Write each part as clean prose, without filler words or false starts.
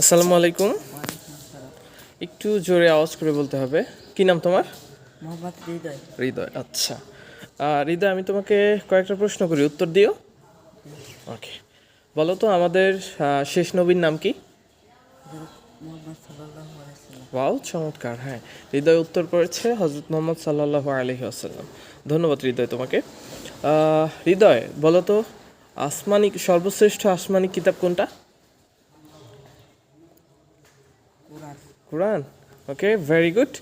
আসসালামু আলাইকুম। একটু জোরে আওয়াজ করে বলতে হবে। কি নাম তোমার? মোহাম্মদ হৃদয়। হৃদয়, আচ্ছা। হৃদয়, আমি তোমাকে কয়েকটা প্রশ্ন করি, উত্তর দিও। ওকে, বলো তো আমাদের শেষ নবীর নাম কি? মোহাম্মদ সাল্লাল্লাহু আলাইহি ওয়াসাল্লাম। ওয়াও, চমৎকার। হ্যাঁ, হৃদয় উত্তর করেছে হজরত মোহাম্মদ সাল্লাল্লাহু আলাইহি ওয়াসাল্লাম। ধন্যবাদ হৃদয় তোমাকে। হৃদয়, বলো তো সর্বশ্রেষ্ঠ আসমানি কিতাব কোনটা? কুরআন। কোরআন। ওকে, ভেরি গুড।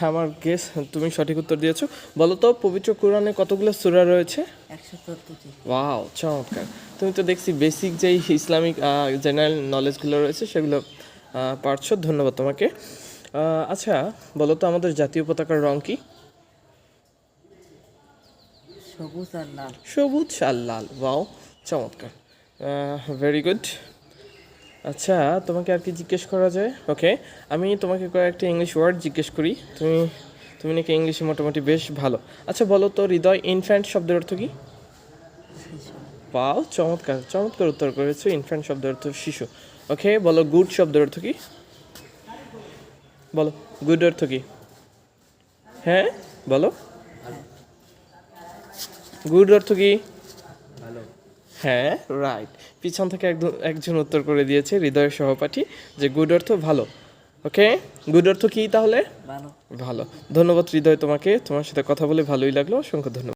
আমার গেস তুমি সঠিক উত্তর দিয়েছো। বলো তো পবিত্র কোরআনে কতগুলো সূরা রয়েছে? 114টি। ওয়াও, চমৎকার। তুমি তো দেখছি বেসিক যেই ইসলামিক জেনারেল নলেজগুলো রয়েছে সেগুলো পারছো। ধন্যবাদ তোমাকে। আচ্ছা, বলো তো আমাদের জাতীয় পতাকার রং কি? সবুজ আর লাল। সবুজ আর লাল। ওয়াও, চমৎকার, ভেরি গুড। আচ্ছা, তোমাকে আর কি জিজ্ঞেস করা যায়? ওকে, আমি তোমাকে কয়েকটা ইংলিশ ওয়ার্ড জিজ্ঞেস করি। তুমি তুমি নাকি ইংলিশে মোটামুটি বেশ ভালো। আচ্ছা, বলো তো হৃদয়, ইনফ্যান্ট শব্দের অর্থ কি? শিশু। পাও, চমৎকার চমৎকার উত্তর করেছো। ইনফ্যান্ট শব্দের অর্থ শিশু। ওকে, বলো গুড শব্দের অর্থ কি? বলো, গুড অর্থ কি? হ্যাঁ, বলো, গুড অর্থ কি? হ্যাঁ, রাইট। পিছন থেকে একজন উত্তর করে দিয়েছে, হৃদয়ের সহপাঠী, যে গুড অর্থ ভালো। ওকে, গুড অর্থ কি তাহলে? ভালো। ভালো। ধন্যবাদ হৃদয় তোমাকে। তোমার সাথে কথা বলে ভালোই লাগলো। অসংখ্য ধন্যবাদ।